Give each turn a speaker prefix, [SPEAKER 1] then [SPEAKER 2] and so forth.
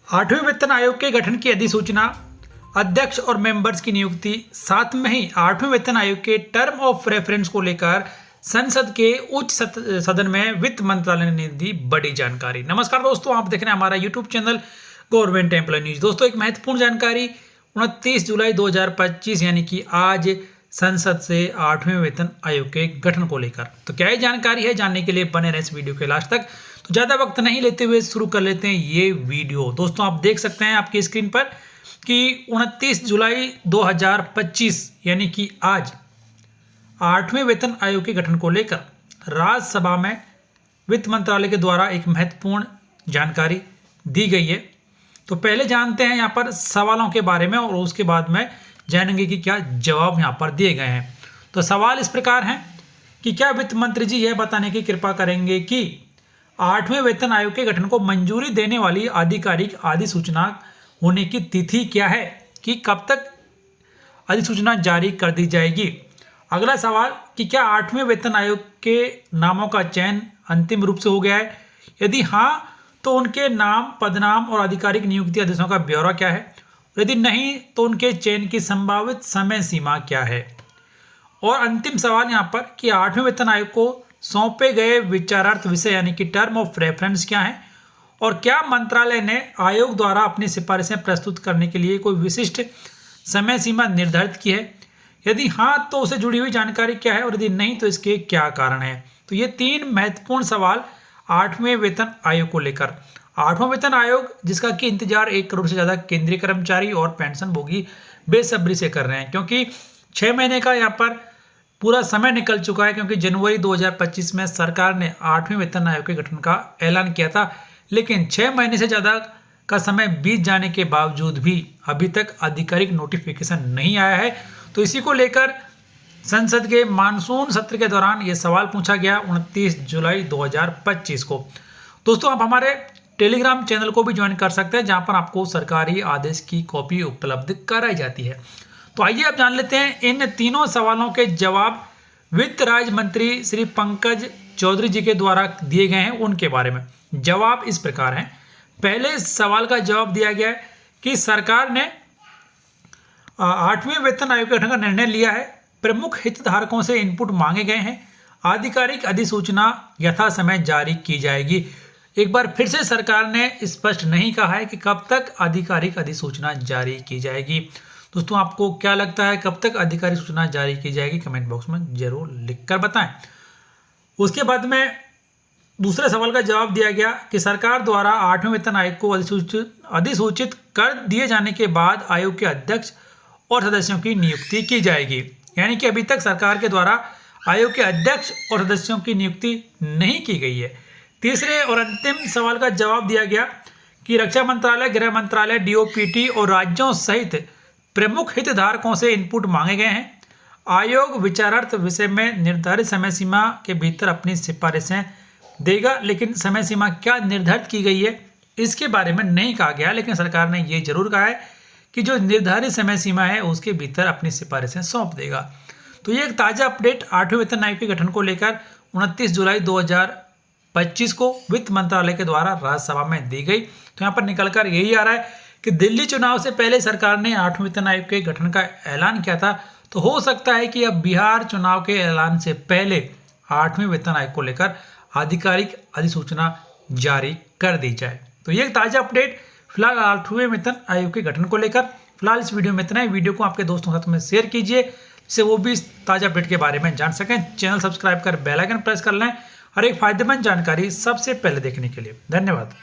[SPEAKER 1] आठवें वेतन आयोग के गठन की अधिसूचना, अध्यक्ष और मेंबर्स की नियुक्ति। साथ में ही आठवें वेतन आयोग के टर्म ऑफ रेफरेंस को लेकर संसद के उच्च सदन में वित्त मंत्रालय ने दी बड़ी जानकारी। नमस्कार दोस्तों, आप देख रहे हैं हमारा YouTube channel government employ news. दोस्तों, एक महत्वपूर्ण जानकारी 29 जुलाई 2025 यानी कि आज संसद से आठवें वेतन आयोग के गठन को लेकर। तो क्या ये जानकारी है, जानने के लिए बने रहे इस वीडियो के लास्ट तक। तो ज़्यादा वक्त नहीं लेते हुए शुरू कर लेते हैं ये वीडियो। दोस्तों, आप देख सकते हैं आपकी स्क्रीन पर कि 29 जुलाई 2025 यानी कि आज आठवें वेतन आयोग के गठन को लेकर राज्यसभा में वित्त मंत्रालय के द्वारा एक महत्वपूर्ण जानकारी दी गई है। तो पहले जानते हैं यहाँ पर सवालों के बारे में और उसके बाद में जानेंगे कि क्या जवाब यहाँ पर दिए गए हैं। तो सवाल इस प्रकार हैं कि क्या वित्त मंत्री जी यह बताने की कृपा करेंगे कि आठवें वेतन आयोग के गठन को मंजूरी देने वाली आधिकारिक अधिसूचना होने की तिथि क्या है, कि कब तक अधिसूचना जारी कर दी जाएगी। अगला सवाल कि क्या आठवें वेतन आयोग के नामों का चयन अंतिम रूप से हो गया है, यदि हाँ तो उनके नाम, पदनाम और आधिकारिक नियुक्ति आदेशों का ब्यौरा क्या है, यदि नहीं तो उनके चयन की संभावित समय सीमा क्या है। और अंतिम सवाल यहाँ पर कि आठवें वेतन आयोग को सौंपे गए विचारार्थ विषय यानी कि टर्म ऑफ रेफरेंस क्या है, और क्या मंत्रालय ने आयोग द्वारा अपनी सिफारिशें प्रस्तुत करने के लिए कोई विशिष्ट समय सीमा निर्धारित की है, यदि हाँ तो उससे जुड़ी हुई जानकारी क्या है, और यदि नहीं तो इसके क्या कारण है। तो ये तीन महत्वपूर्ण सवाल आठवें वेतन आयोग को लेकर। आठवां वेतन आयोग जिसका कि इंतजार 1 करोड़ से ज़्यादा केंद्रीय कर्मचारी और पेंशन भोगी बेसब्री से कर रहे हैं, क्योंकि 6 महीने का यहाँ पर पूरा समय निकल चुका है, क्योंकि जनवरी 2025 में सरकार ने आठवें वेतन आयोग के गठन का ऐलान किया था। लेकिन 6 महीने से ज़्यादा का समय बीत जाने के बावजूद भी अभी तक आधिकारिक नोटिफिकेशन नहीं आया है। तो इसी को लेकर संसद के मानसून सत्र के दौरान ये सवाल पूछा गया 29 जुलाई 2025 को। दोस्तों, आप हमारे टेलीग्राम चैनल को भी ज्वाइन कर सकते हैं, जहां पर आपको सरकारी आदेश की कॉपी उपलब्ध कराई जाती है। तो आइए अब जान लेते हैं इन तीनों सवालों के जवाब वित्त राज्य मंत्री श्री पंकज चौधरी जी के द्वारा दिए गए हैं उनके बारे में। जवाब इस प्रकार हैं। पहले सवाल का जवाब दिया गया है कि सरकार ने आठवें वेतन आयोग के गठन का निर्णय लिया है, प्रमुख हितधारकों से इनपुट मांगे गए हैं, आधिकारिक अधिसूचना यथा समय जारी की जाएगी। एक बार फिर से सरकार ने स्पष्ट नहीं कहा है कि कब तक आधिकारिक अधिसूचना जारी की जाएगी। दोस्तों, आपको क्या लगता है कब तक आधिकारिक सूचना जारी की जाएगी, कमेंट बॉक्स में जरूर लिखकर बताएं। उसके बाद में दूसरे सवाल का जवाब दिया गया कि सरकार द्वारा आठवें वेतन आयोग को अधिसूचित कर दिए जाने के बाद आयोग के अध्यक्ष और सदस्यों की नियुक्ति की जाएगी। यानी कि अभी तक सरकार के द्वारा आयोग के अध्यक्ष और सदस्यों की नियुक्ति नहीं की गई है। तीसरे और अंतिम सवाल का जवाब दिया गया कि रक्षा मंत्रालय, गृह मंत्रालय, डीओपीटी और राज्यों सहित प्रमुख हितधारकों से इनपुट मांगे गए हैं। आयोग विचारार्थ विषय में निर्धारित समय सीमा के भीतर अपनी सिफारिशें देगा, लेकिन समय सीमा क्या निर्धारित की गई है इसके बारे में नहीं कहा गया। लेकिन सरकार ने ये जरूर कहा है कि जो निर्धारित समय सीमा है उसके भीतर अपनी सिफारिशें सौंप देगा। तो ये एक ताज़ा अपडेट आठवें वेतन आयोग के गठन को लेकर 29 जुलाई 2025 को वित्त मंत्रालय के द्वारा राज्यसभा में दी गई। तो यहाँ पर निकलकर यही आ रहा है कि दिल्ली चुनाव से पहले सरकार ने आठवें वेतन आयोग के गठन का ऐलान किया था। तो हो सकता है कि अब बिहार चुनाव के ऐलान से पहले आठवें वेतन आयोग को लेकर आधिकारिक अधिसूचना जारी कर दी जाए। तो ये एक ताज़ा अपडेट फिलहाल आठवें वेतन आयोग के गठन को लेकर। फिलहाल इस वीडियो में इतना ही। वीडियो को आपके दोस्तों के साथ में शेयर कीजिए, जिससे वो भी इस ताज़ा अपडेट के बारे में जान सकें। चैनल सब्सक्राइब कर बेल आइकन प्रेस कर लें और एक फायदेमंद जानकारी सबसे पहले देखने के लिए। धन्यवाद।